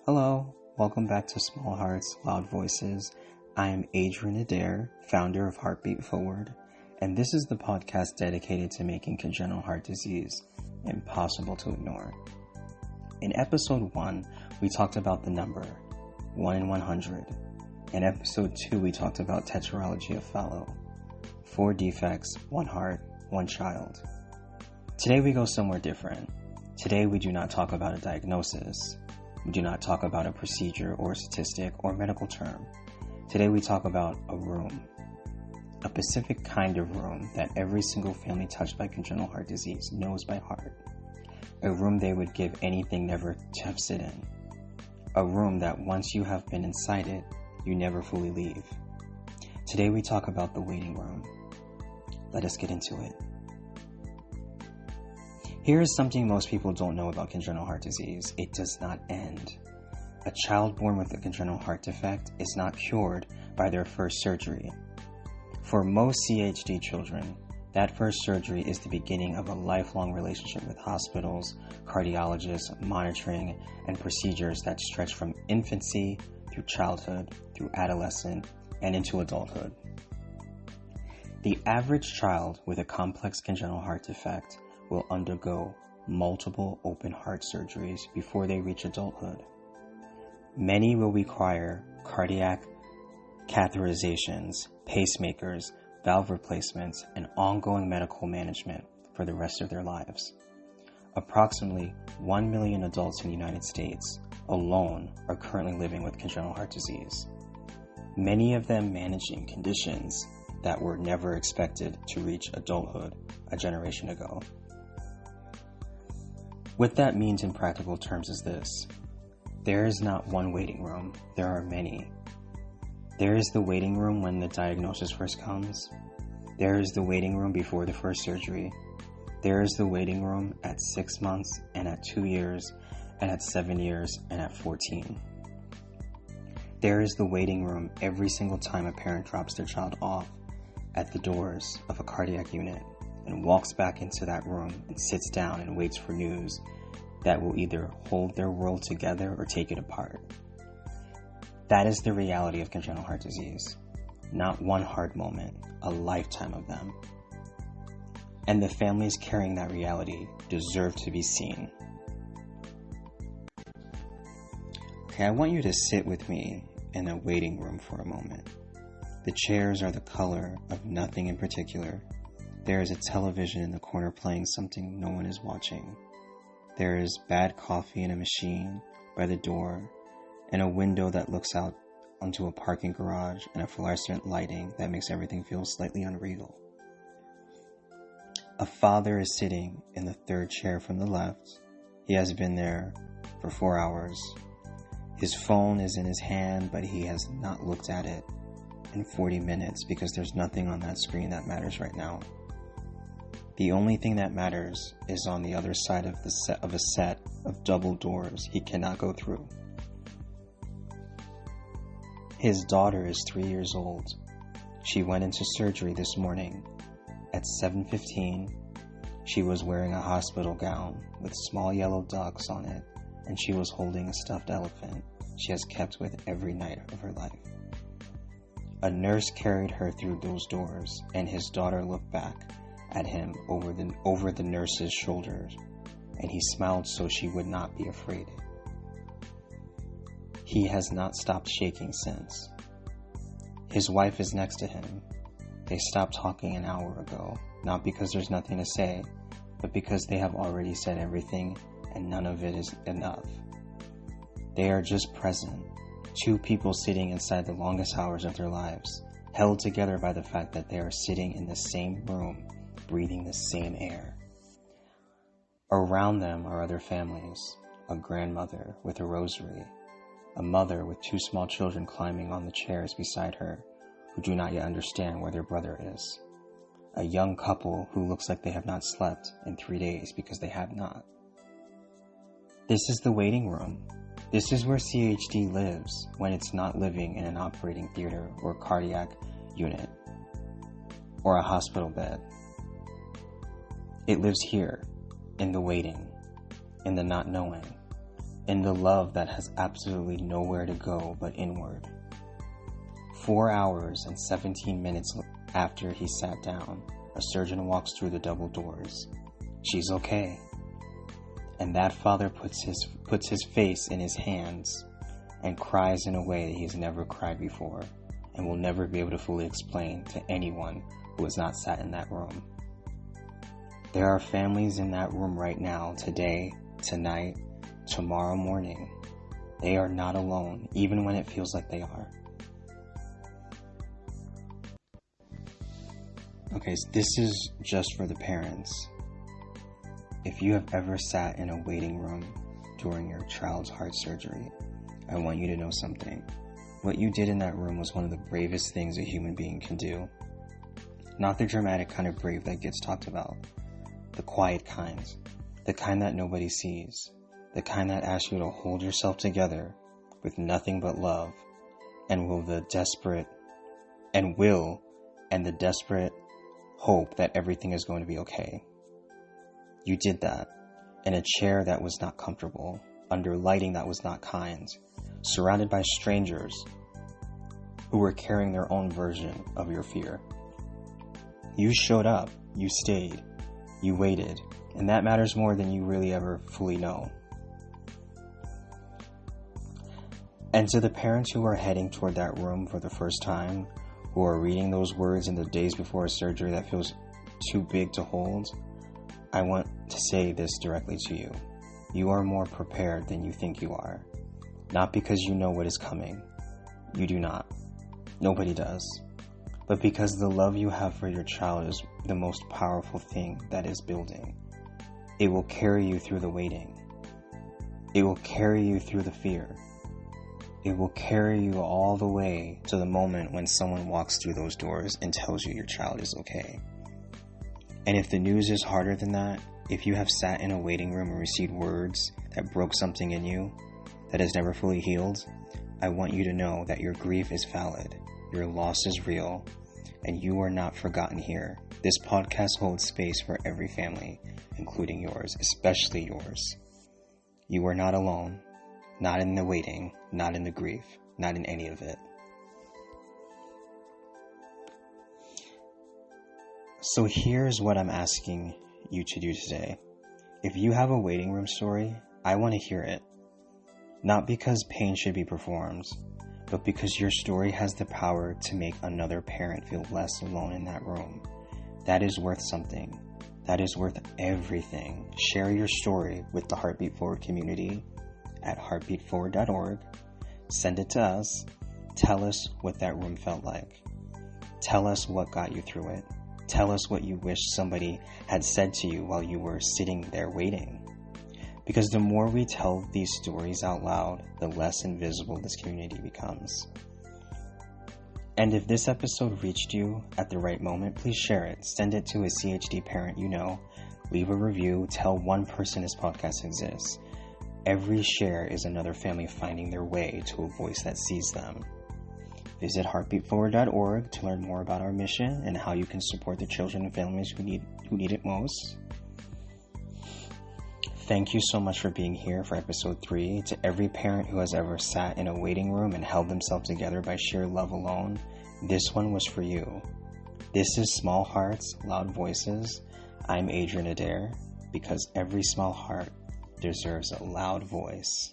Hello, welcome back to Small Hearts, Loud Voices. I am Adrian Adair, founder of Heartbeat Forward, and this is the podcast dedicated to making congenital heart disease impossible to ignore. In episode 1, we talked about the number 1 in 100. In episode 2, we talked about tetralogy of Fallot, 4 defects, 1 heart, 1 child. Today we go somewhere different. Today we do not talk about a diagnosis. We do not talk about a procedure or a statistic or medical term. Today we talk about a room. A specific kind of room that every single family touched by congenital heart disease knows by heart. A room they would give anything never to have sit in. A room that once you have been inside it, you never fully leave. Today we talk about the waiting room. Let us get into it. Here is something most people don't know about congenital heart disease. It does not end. A child born with a congenital heart defect is not cured by their first surgery. For most CHD children, that first surgery is the beginning of a lifelong relationship with hospitals, cardiologists, monitoring, and procedures that stretch from infancy through childhood, through adolescence, and into adulthood. The average child with a complex congenital heart defect will undergo multiple open heart surgeries before they reach adulthood. Many will require cardiac catheterizations, pacemakers, valve replacements, and ongoing medical management for the rest of their lives. Approximately 1 million adults in the United States alone are currently living with congenital heart disease, many of them managing conditions that were never expected to reach adulthood a generation ago. What that means in practical terms is this. There is not one waiting room, there are many. There is the waiting room when the diagnosis first comes. There is the waiting room before the first surgery. There is the waiting room at 6 months and at 2 years and at 7 years and at 14. There is the waiting room every single time a parent drops their child off at the doors of a cardiac unit and walks back into that room and sits down and waits for news that will either hold their world together or take it apart. That is the reality of congenital heart disease. Not one hard moment, a lifetime of them. And the families carrying that reality deserve to be seen. Okay, I want you to sit with me in a waiting room for a moment. The chairs are the color of nothing in particular. There is a television in the corner playing something no one is watching. There is bad coffee in a machine by the door, and a window that looks out onto a parking garage, and a fluorescent lighting that makes everything feel slightly unreal. A father is sitting in the third chair from the left. He has been there for 4 hours. His phone is in his hand, but he has not looked at it in 40 minutes because there's nothing on that screen that matters right now. The only thing that matters is on the other side of a set of double doors he cannot go through. His daughter is 3 years old. She went into surgery this morning. At 7:15, she was wearing a hospital gown with small yellow ducks on it, and she was holding a stuffed elephant she has kept with every night of her life. A nurse carried her through those doors, and his daughter looked back at him over the nurse's shoulders, and he smiled so she would not be afraid. He has not stopped shaking since. His wife is next to him. They stopped talking an hour ago, not because there's nothing to say, but because they have already said everything and none of it is enough. They are just present, 2 people sitting inside the longest hours of their lives, held together by the fact that they are sitting in the same room, breathing the same air. Around them are other families, a grandmother with a rosary, a mother with 2 small children climbing on the chairs beside her who do not yet understand where their brother is, a young couple who looks like they have not slept in 3 days because they have not. This is the waiting room. This is where CHD lives when it's not living in an operating theater or cardiac unit or a hospital bed. It lives here, in the waiting, in the not knowing, in the love that has absolutely nowhere to go but inward. 4 hours and 17 minutes after he sat down, a surgeon walks through the double doors. She's okay. And that father puts his face in his hands and cries in a way that he's never cried before and will never be able to fully explain to anyone who has not sat in that room. There are families in that room right now, today, tonight, tomorrow morning. They are not alone, even when it feels like they are. Okay, so this is just for the parents. If you have ever sat in a waiting room during your child's heart surgery, I want you to know something. What you did in that room was one of the bravest things a human being can do. Not the dramatic kind of brave that gets talked about. The quiet kind. The kind that nobody sees. The kind that asks you to hold yourself together with nothing but love and the desperate hope that everything is going to be okay. You did that in a chair that was not comfortable, under lighting that was not kind, surrounded by strangers who were carrying their own version of your fear. You showed up, you stayed, you waited, and that matters more than you really ever fully know. And to the parents who are heading toward that room for the first time, who are reading those words in the days before a surgery that feels too big to hold, I want to say this directly to you. You are more prepared than you think you are. Not because you know what is coming. You do not. Nobody does. But because the love you have for your child is the most powerful thing that is building. It will carry you through the waiting. It will carry you through the fear. It will carry you all the way to the moment when someone walks through those doors and tells you your child is okay. And if the news is harder than that, if you have sat in a waiting room and received words that broke something in you that has never fully healed, I want you to know that your grief is valid, your loss is real, and you are not forgotten here. This podcast holds space for every family, including yours, especially yours. You are not alone, not in the waiting, not in the grief, not in any of it. So here's what I'm asking you to do today. If you have a waiting room story, I want to hear it. Not because pain should be performed, but because your story has the power to make another parent feel less alone in that room. That is worth something. That is worth everything. Share your story with the Heartbeat Forward community at heartbeatforward.org. Send it to us. Tell us what that room felt like. Tell us what got you through it. Tell us what you wish somebody had said to you while you were sitting there waiting. Because the more we tell these stories out loud, the less invisible this community becomes. And if this episode reached you at the right moment, please share it. Send it to a CHD parent you know. Leave a review. Tell one person this podcast exists. Every share is another family finding their way to a voice that sees them. Visit heartbeatforward.org to learn more about our mission and how you can support the children and families who need it most. Thank you so much for being here for episode 3. To every parent who has ever sat in a waiting room and held themselves together by sheer love alone, this one was for you. This is Small Hearts, Loud Voices. I'm Adrian Adair, because every small heart deserves a loud voice.